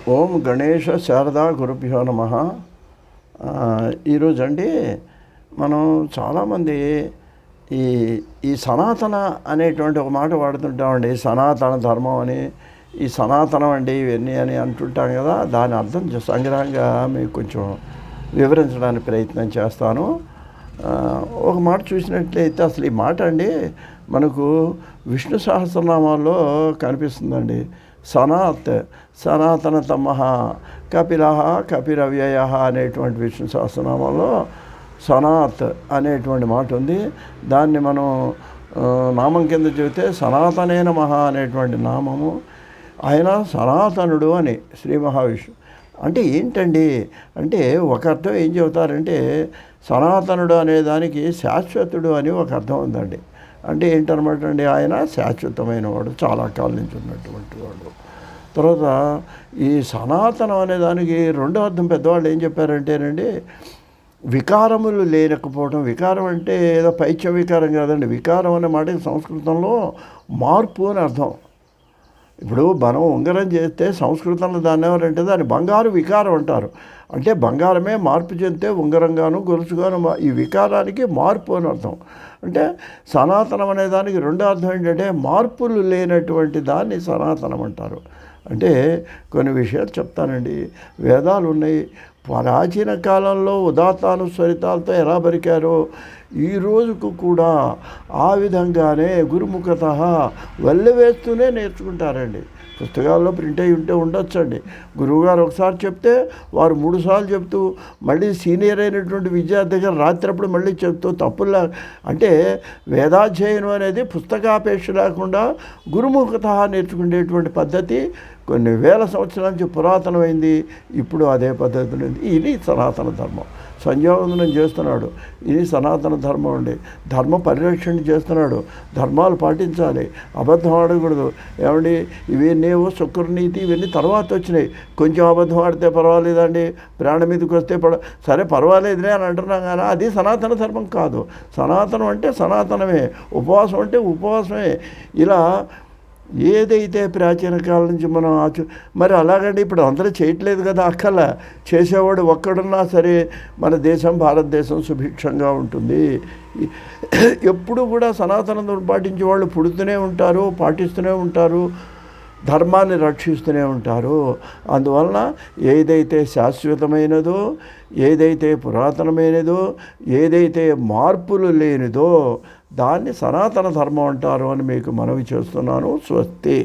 ఓం గణేష శారదా గురుభ్యో నమ. ఈరోజండి మనం చాలామంది ఈ ఈ సనాతన అనేటువంటి ఒక మాట వాడుతుంటామండి. సనాతన ధర్మం అని, ఈ సనాతనం అండి ఇవన్నీ అని అంటుంటాం కదా. దాని అర్థం సంగ్రహంగా మీకు కొంచెం వివరించడానికి ప్రయత్నం చేస్తాను. ఒక మాట చూసినట్లయితే అసలు ఈ మాట అండి మనకు విష్ణు సహస్రనామాల్లో కనిపిస్తుందండి. సనాతన తమః కపిల కపిరవ్యయ అనేటువంటి విష్ణు సహస్రనామంలో సనాత్ అనేటువంటి మాట ఉంది. దాన్ని మనం నామం కింద చెబితే సనాతనే నమః అనేటువంటి నామము. ఆయన సనాతనుడు అని శ్రీ మహావిష్ణువు అంటే ఏంటండి అంటే ఒక అర్థం ఏం చెబుతారంటే సనాతనుడు అనే దానికి శాశ్వతుడు అని ఒక అర్థం ఉందండి. అంటే ఏంటనమాట అండి, ఆయన శాశ్వతమైన వాడు, చాలా కాలం నుంచి ఉన్నటువంటి వాడు. తర్వాత ఈ సనాతనం అనే దానికి రెండో అర్థం పెద్దవాళ్ళు ఏం చెప్పారంటేనండి, వికారములు లేనకపోవడం. వికారం అంటే ఏదో పైత్య వికారం కాదండి. వికారం అనే మాటకి సంస్కృతంలో మార్పు అని అర్థం. ఇప్పుడు మనం ఉంగరం చేస్తే సంస్కృతంలో దాన్ని ఎవరంటే దాన్ని బంగారు వికారం అంటారు. అంటే బంగారమే మార్పు చెందితే ఉంగరంగాను గొలుసుగాను ఈ వికారానికి మార్పు అని అర్థం. అంటే సనాతనం అనే దానికి రెండో అర్థం ఏంటంటే మార్పులు లేనటువంటి దాన్ని సనాతనం అంటారు. అంటే కొన్ని విషయాలు చెప్తానండి. వేదాలు ఉన్నాయి. ప్రాచీన కాలంలో ఉదాత్తానుస్వరితాలతో ఎలా బరికారో ఈ రోజుకు కూడా ఆ విధంగానే గురుముఖత వల్లెవేస్తూనే నేర్చుకుంటారండి. పుస్తకాల్లో ప్రింట్ అయి ఉంటే ఉండొచ్చండి. గురువుగారు ఒకసారి చెప్తే వారు 3 సార్లు చెప్తూ మళ్ళీ సీనియర్ అయినటువంటి విద్యార్థి దగ్గర రాత్రప్పుడు మళ్ళీ చెప్తూ తప్పుల్లా. అంటే వేదాధ్యయనం అనేది పుస్తకాపేక్ష లేకుండా గురుముఖత నేర్చుకునేటువంటి పద్ధతి కొన్ని వేల సంవత్సరాల నుంచి పురాతనమైంది. ఇప్పుడు అదే పద్ధతి ఉంది. ఇది సనాతన ధర్మం. సంధ్యావందనం చేస్తున్నాడు, ఇది సనాతన ధర్మం అండి. ధర్మ పరిరక్షణ చేస్తున్నాడు. ధర్మాలు పాటించాలి, అబద్ధం ఆడకూడదు. ఏమండి ఇవన్నీవో శుక్రనీతి ఇవన్నీ తర్వాత వచ్చినాయి. కొంచెం అబద్ధం ఆడితే పర్వాలేదండి, ప్రాణం మీదకి వస్తే సరే పర్వాలేదులే అని అంటున్నాం. కానీ అది సనాతన ధర్మం కాదు. సనాతనం అంటే సనాతనమే, ఉపవాసం అంటే ఉపవాసమే. ఇలా ఏదైతే ప్రాచీన కాలం నుంచి మనం మరి అలాగండి ఇప్పుడు అందరూ చేయట్లేదు కదా. అక్కల చేసేవాడు ఒక్కడున్నా సరే మన దేశం భారతదేశం సుభిక్షంగా ఉంటుంది. ఎప్పుడు కూడా సనాతనం పాటించే వాళ్ళు పుడుతూనే ఉంటారు, పాటిస్తూనే ఉంటారు, ధర్మాన్ని రక్షిస్తూనే ఉంటారు. అందువలన ఏదైతే శాశ్వతమైనదో, ఏదైతే పురాతనమైనదో, ఏదైతే మార్పులు లేనిదో దాన్ని సనాతన ధర్మం అంటారు అని మీకు మనవి చేస్తున్నాను. స్వస్తి.